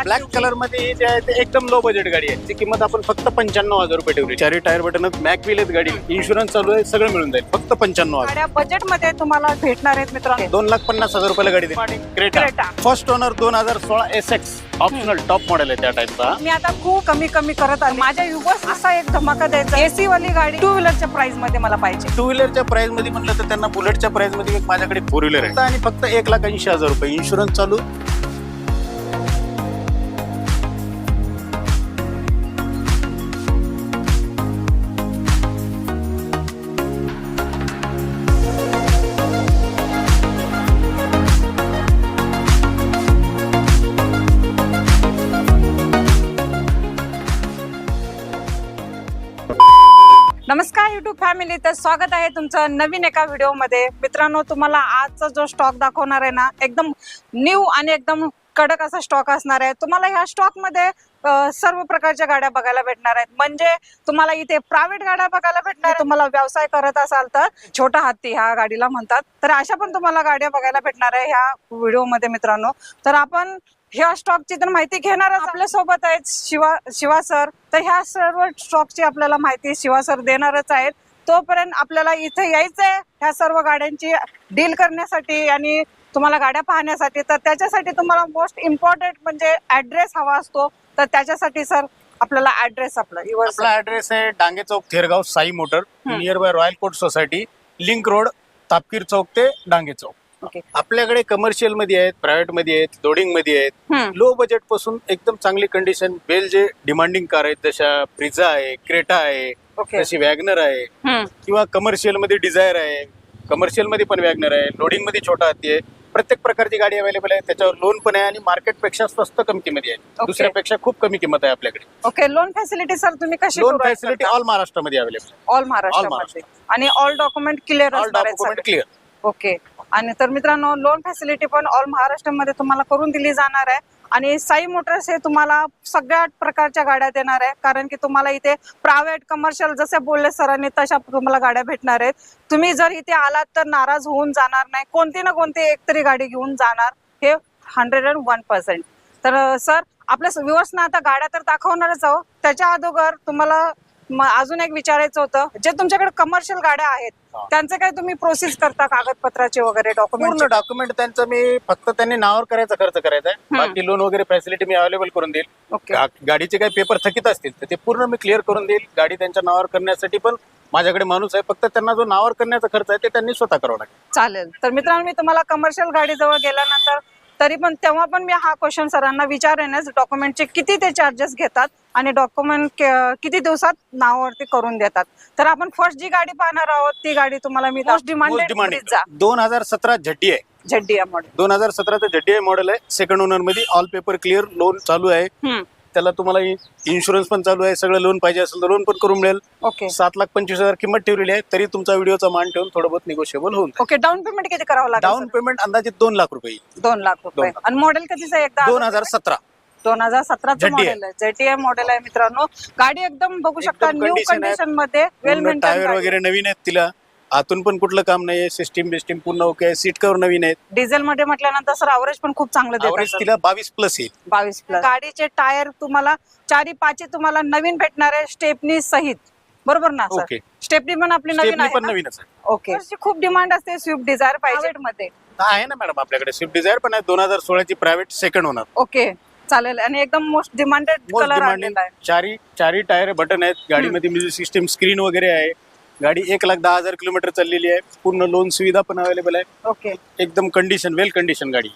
Black colour मध्ये जे आहे ते एकदम लो बजेट गाडी आहे. ती किंमत आपण फक्त 95,000 रुपये ठेवली. चारी टायर बटन मॅक व्हील आहेत गाडी, इन्शुरन्स चालू आहे, सगळं मिळून जाईल फक्त 95,000. गाड्या बजेट मध्ये तुम्हाला भेटणार आहेत मित्रांनो. 2,50,000 रुपयाला गाडी देईल. Creta Creta. First owner 2016 SX optional top model आहे त्या टाइपचा. मी आता खूप कमी करत आहे. माझ्या युवस असा एक धमाका द्यायचा, एसी वाली गाडी 2 व्हीलरच्या प्राइस मध्ये मला पाहिजे. 2 व्हीलरच्या प्राइस मध्ये म्हणलं तर त्यांना बुलेटच्या प्राइस मध्ये एक माझ्याकडे 4 व्हीलर आहे आणि फक्त 1,80,000 रुपये इन्शुरन्स चालू. नमस्कार युट्यूब फॅमिली, तर स्वागत आहे तुमचं नवीन एका व्हिडिओ मध्ये. मित्रांनो, तुम्हाला आजचा जो स्टॉक दाखवणार आहे ना, एकदम न्यू आणि एकदम कडक असा स्टॉक असणार आहे. तुम्हाला ह्या स्टॉक मध्ये सर्व प्रकारच्या गाड्या बघायला भेटणार आहेत. म्हणजे तुम्हाला इथे प्रायव्हेट गाड्या बघायला भेटणार. तुम्हाला व्यवसाय करत असाल तर छोटा हत्ती ह्या गाडीला म्हणतात, तर अशा पण तुम्हाला गाड्या बघायला भेटणार आहे ह्या व्हिडिओ मध्ये मित्रांनो. तर आपण ह्या स्टॉकची तर माहिती घेणारच. आपल्या सोबत आहेत शिवा सर. तर ह्या सर्व स्टॉकची आपल्याला माहिती शिवा सर देणारच आहेत. तोपर्यंत आपल्याला इथे यायचंय ह्या सर्व गाड्यांची डील करण्यासाठी आणि तुम्हाला गाड्या पाहण्यासाठी. तर त्याच्यासाठी तुम्हाला मोस्ट इम्पॉर्टंट म्हणजे ऍड्रेस हवा असतो. तर त्याच्यासाठी सर आपल्याला ऍड्रेस आपला ऍड्रेस आहे Dange Chowk, Thergaon, Sai motor, near by royal court society, link road, Tapkir Chowk ते डांगे चौक. आपल्याकडे कमर्शियल मध्ये आहेत, प्रायव्हेट मध्ये आहेत, लोडिंग मध्ये आहेत. लो बजेट पासून एकदम चांगली कंडिशन बेल जे डिमांडिंग कार आहेत, जशा ब्रिझा आहे, क्रेटा आहे, तशी वॅगनर आहे, किंवा कमर्शियल मध्ये डिझायर आहे, कमर्शियल मध्ये पण वॅगनर आहे, लोडिंग मध्ये छोटा हत्ती आहे. प्रत्येक प्रकारची गाडी अवेलेबल आहे. त्याच्यावर लोन पण आहे आणि मार्केट पेक्षा स्वस्त किमतीमध्ये आहे. दुसऱ्यापेक्षा खूप कमी किंमत आहे आपल्याकडे. ओके, लोन फॅसिलिटी सर तुम्ही कशी? लोन फॅसिलिटी ऑल महाराष्ट्रामध्ये अवेलेबल. ऑल महाराष्ट्रामध्ये आणि all document clear document clear. Okay. आणि तर मित्रांनो, लोन फॅसिलिटी पण ऑल महाराष्ट्रामध्ये तुम्हाला करून दिली जाणार आहे. आणि साई मोटर्स हे तुम्हाला सगळ्या प्रकारच्या गाड्या देणार आहे, कारण की तुम्हाला इथे प्रायव्हेट कमर्शियल जसे बोलले सरांनी तशा तुम्हाला गाड्या भेटणार आहेत. तुम्ही जर इथे आलात तर नाराज होऊन जाणार नाही. कोणती ना कोणती एक तरी गाडी घेऊन जाणार, हे 101%. तर सर, आपल्या व्ह्युअर्सना आता गाड्या तर दाखवणारच आहोत. त्याच्या अगोदर तुम्हाला अजून एक विचारायचं होतं, जे तुमच्याकडे कमर्शियल गाड्या आहेत त्यांचे काय तुम्ही प्रोसेस करता, कागदपत्राचे वगैरे पूर्ण डॉक्युमेंट त्यांचं मी फक्त त्यांनी नावावर करायचा खर्च करायचा आहे. बाकी लोन वगैरे फॅसिलिटी मी अवेलेबल करून देईल. गाडीचे काही पेपर थकीत असतील तर ते पूर्ण मी क्लिअर करून देईल. गाडी त्यांच्या नावावर करण्यासाठी पण माझ्याकडे माणूस आहे. फक्त त्यांना जो नावावर करण्याचा खर्च आहे ते त्यांनी स्वतः करावा लागेल. चालेल. तर मित्रांनो, मी तुम्हाला कमर्शियल गाडी जवळ गेल्यानंतर तरी पण तेव्हा पण मी हा क्वेश्चन सरांना विचारेनच, डॉक्युमेंटचे किती ते चार्जेस घेतात आणि डॉक्युमेंट किती दिवसात नावावरती करून देतात. तर आपण फर्स्ट जी गाडी पाहणार आहोत ती गाडी तुम्हाला मी मोस्ट डिमांडेड 2017 झड्डी आहे. झड्डी मॉडेल 2017चं झड्डी आहे मॉडेल आहे. सेकंड ओनर मध्ये ऑल पेपर क्लिअर, लोन चालू आहे. त्याला तुम्हाला इन्शुरन्स पण चालू आहे. सगळं लोन पाहिजे असेल तर लोन पण करून मिळेल. ओके. 7,25,000 किंमत ठेवलेली आहे. तरी तुमचा व्हिडिओचा मान ठेवून थोडं बहुत निगोशिएबल होऊन. ओके. डाऊन पेमेंट किती करावं लागेल? डाऊन पेमेंट अंदाजे 2 लाख रुपये. 2 लाख रुपये. आणि मॉडेल कधीच आहे? एकदा 2017 2017चं मॉडेल आहे. ZTI मॉडेल आहे मित्रांनो. गाडी एकदम बघू शकता न्यू कंडिशन मध्ये, वेल मेंटेन. टायर वगैरे नवीन आहेत, तिला आतून पण कुठलं काम नाहीये. सिस्टीम बिस्टीम पूर्ण ओके आहे. सीट कव्हर नवीन आहेत. डिझेल मध्ये म्हटल्यानंतर सर ॲव्हरेज पण खूप चांगलं देतात. तिला 22+ येईल. 22+. गाडीचे टायर तुम्हाला 4-5 तुम्हाला नवीन भेटणार आहे, स्टेपनी सहित. बरोबर ना सर? स्टेपनी पण आपली नवीन आहे. नवीनच आहे. ओके. खूप डिमांड असते स्विफ्ट डिझायर पाहिजे मध्ये. आहे ना मॅडम, आपल्याकडे स्विफ्ट डिझायर पण आहे. 2016ची प्रायव्हेट सेकंड ओनर. ओके, चालेल. आणि एकदम मोस्ट डिमांडेड कलर आलेला आहे. चारी टायर बटन आहेत. गाडीमध्ये म्युझिक सिस्टम, स्क्रीन वगैरे आहे. गाडी 1,10,000 किलोमीटर चाललेली आहे. पूर्ण लोन सुविधा पण अवेलेबल आहे. ओके. एकदम कंडिशन, वेल कंडिशन गाडी.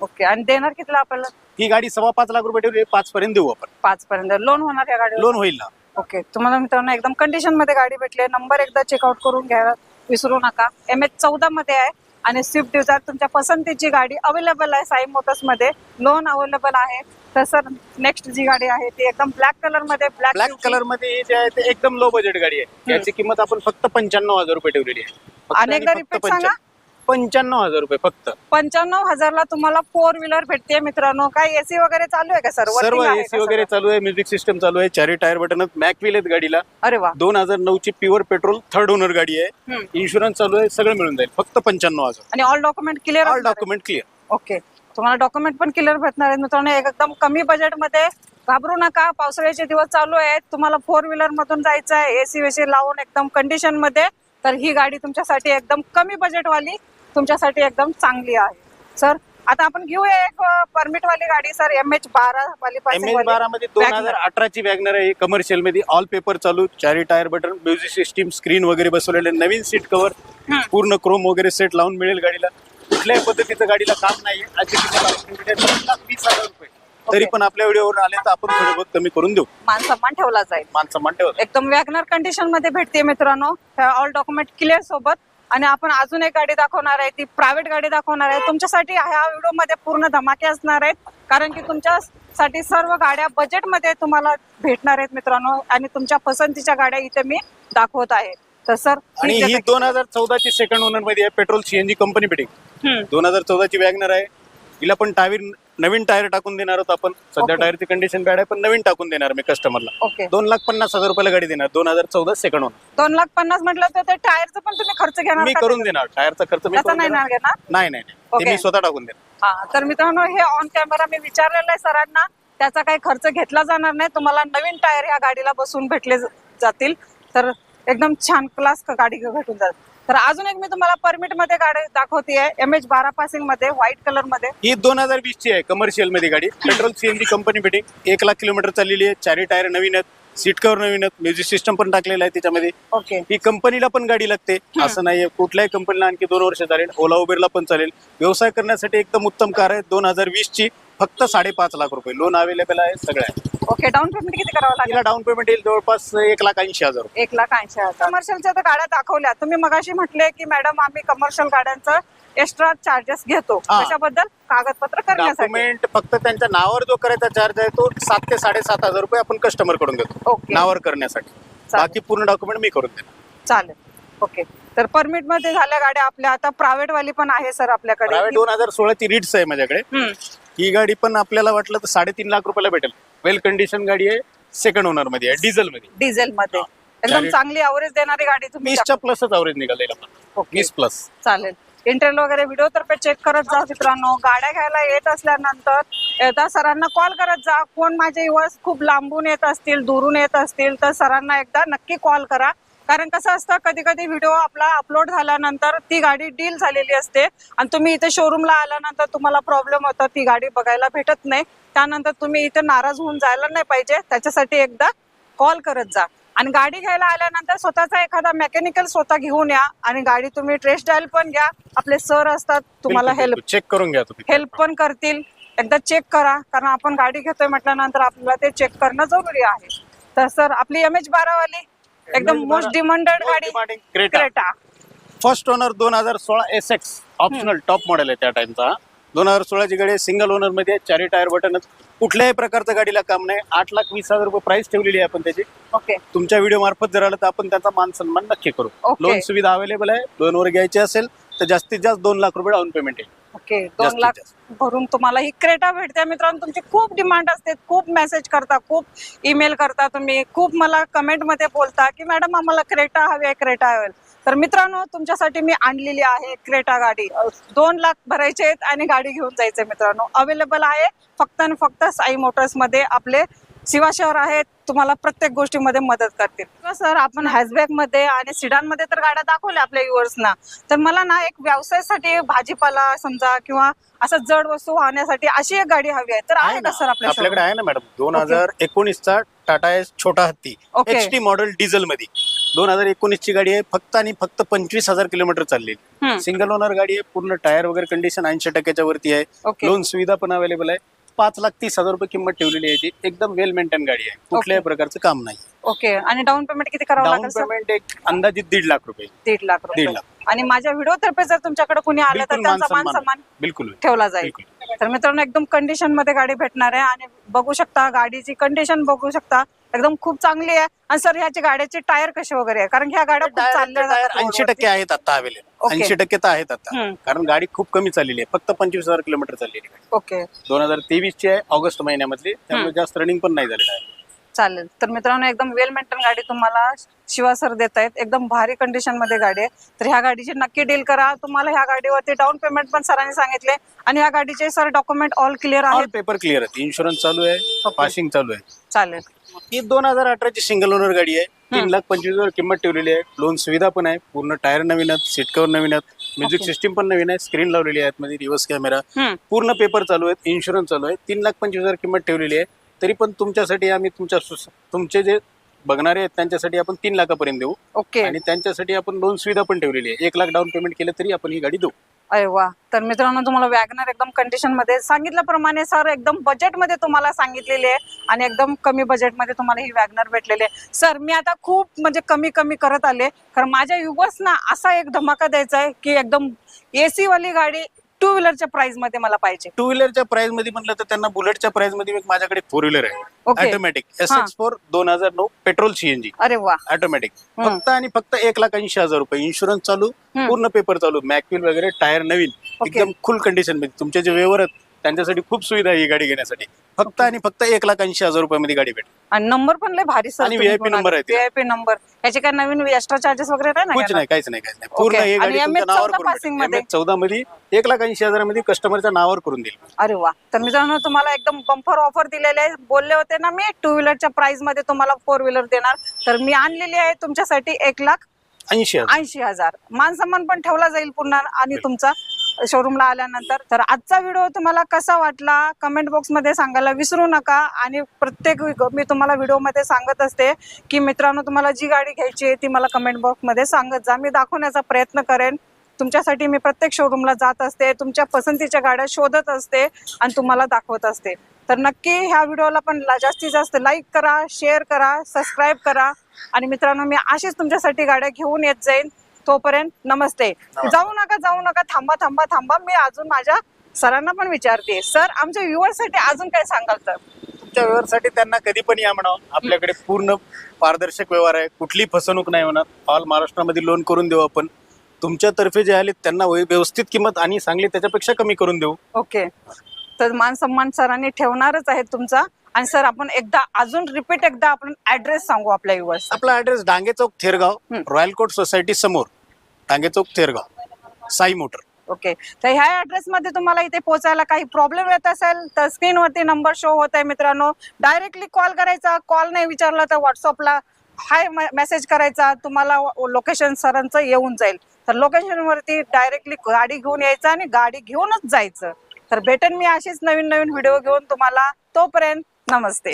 ओके. आणि देणार कितीला आपल्याला? ही गाडी 5.25 लाख रुपये ठेवली. 5 पर्यंत देऊ आपण. 5 पर्यंत लोन होणार या गाडी? लोन होईल ना. ओके. तुम्हाला मित्रांनो एकदम कंडिशन मध्ये गाडी भेटली. नंबर एकदा चेकआउट करून घ्यायला विसरू नका. MH14 मध्ये आहे आणि स्विफ्ट डिझायर तुमच्या पसंतीची गाडी अवेलेबल आहे साई मोटर्स मध्ये. लोन अवेलेबल आहे. तर सर, नेक्स्ट जी गाडी आहे ती एकदम ब्लॅक कलर मध्ये. ब्लॅक कलर मध्ये जे आहे ते एकदम लो बजेट गाडी आहे. याची किंमत आपण फक्त 95,000 रुपये ठेवली आहे. अनेकदा रिपीट सांगा. 95,000 रुपये फक्त. 95,000ला तुम्हाला 4 व्हीलर भेटते मित्रांनो. काय एसी वगैरे चालू आहे का सर? सर्व एसी वगैरे चालू आहे. म्युझिक सिस्टम चालू आहे. चारी टायर बटन मॅक व्हील आहेत गाडीला. अरे वा. 2009ची प्युअर पेट्रोल थर्ड ओनर गाडी आहे. इन्शुरन्स चालू आहे. सगळं मिळून जाईल फक्त 95,000. आणि all document clear? All document clear. Okay. तुम्हाला डॉक्युमेंट पण क्लिअर भेटणार आहेत मित्रांनो. एकदम कमी बजेटमध्ये. घाबरू नका, पावसाळ्याचे दिवस चालू आहेत, तुम्हाला 4 व्हीलर मधून जायचं आहे एसी वेसी लावून एकदम कंडिशन मध्ये, तर ही गाडी तुमच्यासाठी एकदम कमी बजेट वाली तुमच्यासाठी एकदम चांगली आहे सर. आता आपण घेऊया एक परमिट वाली गाडी सर, MH12 वाली MH12 मध्ये 2018 ची वॅगनर आहे. कमर्शियल मध्ये ऑल पेपर चालू, 4 tyre button, music system, screen वगैरे बसवलेले, नवीन सीट कव्हर, पूर्ण क्रोम वगैरे सेट लावून मिळेल गाडीला. कुठल्याही पद्धतीचं गाडीला काम नाही. आज 20,000 रुपये. तरी पण आपल्या व्हिडिओवर आले तर आपण थोडे बहुत कमी करून देऊ. मान सन्मान ठेवला जाईल. मान सन्मान ठेवला. एकदम वॅगनर कंडिशन मध्ये भेटते मित्रांनो, ऑल डॉक्युमेंट क्लिअर सोबत. आणि आपण अजून एक गाडी दाखवणार आहे, ती प्रायव्हेट गाडी दाखवणार आहे तुमच्यासाठी. ह्या व्हिडिओ मध्ये पूर्ण धमाके असणार आहेत, कारण की तुमच्यासाठी सर्व गाड्या बजेट मध्ये तुम्हाला भेटणार आहेत मित्रांनो. आणि तुमच्या पसंतीच्या गाड्या इथे मी दाखवत आहे. तर सर, आणि ही 2014 ची सेकंड ओनर मध्ये आहे, पेट्रोल CNG कंपनी फिटिंग. 2014 ची वॅगनर आहे. हिला पण नवीन टायर टाकून देणार आहोत आपण. सध्या टायरची कंडिशन बॅड आहे, पण नवीन टाकून देणार मी कस्टमरला. ओके. 2,50,000 रुपयाला गाडी देणार. 2014 सेकंड ओनर. 2,50,000 म्हटलं तर ते टायरचं पण तुम्ही खर्च घेणार मी का? करून देणार. टायरचा खर्च मी त्याचा करून नाही देणार. घेणार. नाही नाही नाही. ते मी स्वतः टाकून देणार. हा, तर मित्रांनो हे ऑन कॅमेरा मी विचारलेलं आहे सरांना, त्याचा काही खर्च घेतला जाणार नाही. तुम्हाला नवीन टायर ह्या गाडीला बसून भेटले जातील. तर एकदम छान क्लास गाडी भेटून जाईल. तर अजून एक मी तुम्हाला परमिट मध्ये गाडी दाखवते आहे, MH12 पासिंग मध्ये, व्हाईट कलर मध्ये. ही 2020 ची आहे, कमर्शियल मध्ये गाडी. Petrol CNG company fitting, 1,00,000 kilometre चाललेली आहे. 4 टायर नवीन आहेत, सीट कव्हर नवीन आहेत, म्युझिक सिस्टम पण टाकलेलं आहे त्याच्यामध्ये. ओके. ही कंपनीला पण गाडी लागते, असं नाहीये. कुठल्याही कंपनीला आणखी 2 वर्ष चालेल. ओला उबेरला पण चालेल. व्यवसाय करण्यासाठी एकदम उत्तम कार आहे. 2020 ची, फक्त 5.5 लाख रुपये. लोन अवेलेबल आहे, सगळं आहे. ओके. डाऊन पेमेंट किती करावं लागेल? तिला डाऊन पेमेंट येईल जवळपास 1,80,000. 1,80,000. कमर्शियलच्या तर गाड्या दाखवल्या तुम्ही. मगाशी म्हटले की मॅडम आम्ही कमर्शियल गाड्यांचं एक्स्ट्रा चार्जेस घेतो, त्याच्याबद्दल कागदपत्र करण्यासाठी. डॉक्युमेंट फक्त त्यांच्या नावावर जो करायचा चार्ज आहे तो 7,000 ते 7,500 रुपये आपण कस्टमर कडून घेतो. ओके. नावावर करण्यासाठी. बाकी पूर्ण डॉक्युमेंट मी करून देणार. चालेल. ओके. तर परमिट मध्ये झाल्या गाड्या आपल्या. आता प्रायव्हेट वाली पण आहे सर आपल्याकडे. प्रायव्हेट 2016 ची रीड्स आहे माझ्याकडे. ही गाडी पण आपल्याला वाटलं तर 3.5 लाख रुपयाला भेटेल. वेल कंडिशन गाडी आहे, सेकंड ओनर मध्ये आहे, डिझेल मध्ये. डिझेल मध्ये एकदम चांगली अवरेज देणारी गाडी तुम्ही. 20च्या प्लसच अवरेज निघालेला पण. 20 प्लस. चालेल. इंटरव्ह्यू वगैरे व्हिडिओ तर्फे चेक करत जा मित्रांनो. गाड्या घ्यायला येत असल्यानंतर एकदा सरांना कॉल करत जा. कोण माझे युवर्स खूप लांबून येत असतील, दुरून येत असतील, तर सरांना एकदा नक्की कॉल करा. कारण कसं असतं, कधी कधी व्हिडिओ आपला अपलोड झाल्यानंतर ती गाडी डील झालेली असते आणि तुम्ही इथे शोरूमला आल्यानंतर तुम्हाला प्रॉब्लेम होता, ती गाडी बघायला भेटत नाही. त्यानंतर तुम्ही इथे नाराज होऊन जायला नाही पाहिजे. त्याच्यासाठी एकदा कॉल करत जा. आणि गाडी घ्यायला आल्यानंतर स्वतःचा एखादा मेकॅनिकल स्वतः घेऊन या. आणि गाडी तुम्ही टेस्ट ड्राइव्ह पण घ्या. आपले सर असतात, तुम्हाला हेल्प चेक करून घ्या तुम्ही. हेल्प पण करतील. एकदा चेक करा, कारण आपण गाडी घेतोय म्हटल्यानंतर आपल्याला ते चेक करणं जरुरी आहे. तर सर आपली MH12 वाली एकदम मोस्ट डिमांडेड गाडी Creta. First owner 2016 SX optional top model आहे त्या टाइमचा. 2016 ची गाडी, सिंगल ओनर मध्ये, 4 टायर बटन. कुठल्याही प्रकारचं गाडीला काम नाही. 8,20,000 रुपये प्राइस ठेवलेली आहे आपण त्याची. ओके. तुमच्या व्हिडिओ मार्फत जर आलं तर आपण त्याचा मान सन्मान नक्की करू. ओके. लोन सुविधा अवेलेबल आहे. लोन वर घ्यायची असेल तर जास्तीत जास्त 2 लाख रुपये डाऊन पेमेंट आहे. ओके. 2 लाख भरून तुम्हाला ही क्रेटा भेटते मित्रांनो. तुमची खूप डिमांड असते, खूप मेसेज करता, खूप ईमेल करता तुम्ही, खूप मला कमेंट मध्ये बोलता की मॅडम आम्हाला क्रेटा हवी आहे, क्रेटा हवी. तर मित्रांनो तुमच्यासाठी मी आणलेली आहे क्रेटा गाडी. 2 लाख भरायचे आहेत आणि गाडी घेऊन जायचंय मित्रांनो. अवेलेबल आहे फक्त आणि फक्त साई मोटर्स मध्ये. आपले शिवा शहर आहेत, तुम्हाला प्रत्येक गोष्टीमध्ये मदत करतील. सर आपण हॅशबॅग मध्ये आणि सिडान मध्ये तर गाड्या दाखवल्या आपल्या व्ह्युअर्सना. तर मला ना एक व्यवसायासाठी भाजीपाला समजा किंवा असं जड वस्तू वाहण्यासाठी अशी एक गाडी हवी आहे. तर आहे का सर आपल्याकडे? आहे ना मॅडम. 2019 चा टाटा एस छोटा हत्ती HT मॉडेल डिझेल मध्ये 2019 ची गाडी आहे. फक्त आणि फक्त 25,000 किलोमीटर चाललेली. सिंगल ओनर गाडी आहे. पूर्ण टायर वगैरे कंडिशन 80% वरती आहे. लोन सुविधा पण अवेलेबल आहे. 5,30,000 रुपये किंमत ठेवलेली आहे. एकदम वेल मेंटेन गाडी आहे. कुठल्याही प्रकारचं काम नाही. ओके. आणि डाऊन पेमेंट किती करावं लागेल? डाऊन पेमेंट एक अंदाजित 1.5 लाख रुपये. 1.5 लाख रुपये. आणि माझ्या व्हिडिओ तर्फे जर तुमच्याकडे कोणी आलं तर त्यांचा मान सन्मान बिलकुल ठेवला जाईल. तर मित्रांनो एकदम कंडिशन मध्ये गाडी भेटणार आहे. आणि बघू शकता गाडीची कंडिशन बघू शकता, एकदम खूप चांगली आहे. आणि सर ह्याची गाड्याचे टायर कसे वगैरे आहे? कारण ह्या गाड्या खूप चालल्या जातात. 80% आहेत आता अवेलेबल. 80% तर आहेत आता, कारण गाडी खूप कमी चाललेली आहे. फक्त 25,000 किलोमीटर चाललेली आहे. ओके. 2023 ची आहे, ऑगस्ट महिन्यामधली. त्यामुळे जास्त रनिंग पण नाही झालेलं आहे. चालेल. तर मित्रांनो एकदम वेल मेंटेन गाडी तुम्हाला शिवा सर देत आहेत. एकदम भारी कंडिशन मध्ये गाडी आहे. तर ह्या गाडीची नक्की डील करा. तुम्हाला ह्या गाडीवरती डाऊन पेमेंट पण सरांनी सांगितले आणि ह्या गाडीचे sir document all clear all आहेत. पेपर क्लिअर आहेत, इन्शुरन्स चालू आहे, पासिंग चालू आहे. चालेल. ही 2018 ची सिंगल ओनर गाडी आहे. 3,25,000 किंमत ठेवलेली आहे. लोन सुविधा पण आहे. पूर्ण टायर नवीन आहेत, सीट कव्हर नवीन आहेत, म्युझिक सिस्टीम पण नवीन आहे, स्क्रीन लावलेली आहे मध्ये, रिव्हर्स कॅमेरा, पूर्ण पेपर चालू आहेत, इन्शुरन्स चालू आहे. 3,25,000 किंमत ठेवलेली आहे. तरी पण तुमच्यासाठी आम्ही तुमचे जे बघणारे आहेत त्यांच्यासाठी आपण 3 लाखापर्यंत देऊ. ओके. आणि त्यांच्यासाठी आपण लोन सुविधा पण ठेवलेली आहे. 1 लाख डाऊन पेमेंट केलं तरी आपण ही गाडी देऊ. अरे वा. तर मित्रांनो तुम्हाला वॅगनर एकदम कंडिशन मध्ये सांगितल्याप्रमाणे सर एकदम बजेट मध्ये तुम्हाला सांगितलेली आहे आणि एकदम कमी बजेट मध्ये तुम्हाला ही वॅगनर भेटलेली आहे. सर मी आता खूप म्हणजे कमी करत आले, कारण माझ्या युवर्सना असा एक धमाका द्यायचा आहे की एकदम एसी वाली गाडी 2 व्हीलरच्या प्राइस मध्ये मला पाहिजे. 2 व्हीलरच्या प्राइस मध्ये म्हटलं तर त्यांना बुलेटच्या प्राइस मध्ये एक माझ्याकडे 4 व्हीलर आहे, okay. Automatic SX4 2009 petrol CNG अरे वा. ऑटोमॅटिक. फक्त आणि फक्त 1,80,000 रुपये, इन्शुरन्स चालू, पूर्ण पेपर चालू, मॅकविल वगैरे, टायर नवीन, एकदम फुल कंडिशन मध्ये. तुमचे जे व्यवहार आहेत त्यांच्यासाठी खूप सुविधा आहे ही गाडी घेण्यासाठी. फक्त आणि फक्त 1,80,000 रुपयामध्ये गाडी भेटेल. आणि नंबर पण लय भारी सर. आणि VIP नंबर आहे ते. VIP number. याचे काय नवीन एक्स्ट्रा चार्जेस वगैरे नाही कुछ ना? नाही, काहीच नाही. पूर्ण ओके. ही गाडी आणि तुमच्या नावावर MS14 passing मध्ये? करून 14 मध्ये 1,80,000 मध्ये कस्टमरच्या नावावर करून देईल. अरे वा. तर मित्रांनो तुम्हाला एकदम बंपर ऑफर दिलेले आहे. बोलले होते ना मी 2 व्हीलरच्या प्राइस मध्ये तुम्हाला 4 व्हीलर देणार, तर मी आणलेली आहे तुमच्यासाठी 1,80,000. मान सन्मान पण ठेवला जाईल पुन्हा आणि तुमचा शोरूमला आल्यानंतर. तर आजचा व्हिडिओ तुम्हाला कसा वाटला कमेंट बॉक्स मध्ये सांगायला विसरू नका. आणि प्रत्येक मी तुम्हाला व्हिडिओ मध्ये सांगत असते की मित्रांनो तुम्हाला जी गाडी घ्यायची आहे ती मला कमेंट बॉक्स मध्ये सांगत जा. मी दाखवण्याचा प्रयत्न करेन. तुमच्यासाठी मी प्रत्येक शोरूमला जात असते, तुमच्या पसंतीच्या गाड्या शोधत असते आणि तुम्हाला दाखवत असते. तर नक्की ह्या व्हिडिओला पण जास्तीत जास्त लाईक करा, शेअर करा, सबस्क्राईब करा. आणि मित्रांनो मी अशीच तुमच्यासाठी गाड्या घेऊन येत जाईन. तोपर्यंत नमस्ते. जाऊ नका, थांबा. मी अजून माझ्या सरांना पण विचारते. सर आमच्या व्ह्युअर्ससाठी अजून काय सांगाल? तर तुमच्या व्यवहारासाठी त्यांना कधी पण या म्हणावं. आपल्याकडे पूर्ण पारदर्शक व्यवहार आहे, कुठली फसवणूक नाही होणार. ऑल महाराष्ट्रामध्ये लोन करून देऊ आपण. तुमच्यातर्फे जे आले त्यांना व्यवस्थित किंमत आणि सांगली त्याच्यापेक्षा कमी करून देऊ. ओके. तर मान सन्मान सरांनी ठेवणारच आहे तुमचा. आणि सर आपण अजून रिपीट आपण ऍड्रेस सांगू आपल्या व्ह्युअर्स. आपला address Dange Chowk, Thergaon, royal court society समोर, डांगे चौक, थेरगाव, साई मोटर. ओके. तर ह्या ऍड्रेस मध्ये तुम्हाला इथे पोहोचायला काही प्रॉब्लेम येत असेल तर स्क्रीनवरती नंबर शो होत आहे मित्रांनो. डायरेक्टली कॉल करायचा, कॉल नाही विचारला तर व्हॉट्सअपला हाय मेसेज करायचा. तुम्हाला लोकेशन सरांचं येऊन जाईल. तर लोकेशन वरती डायरेक्टली गाडी घेऊन यायचं आणि गाडी घेऊनच जायचं. तर भेटेन मी अशीच नवीन व्हिडिओ घेऊन तुम्हाला. तोपर्यंत नमस्ते.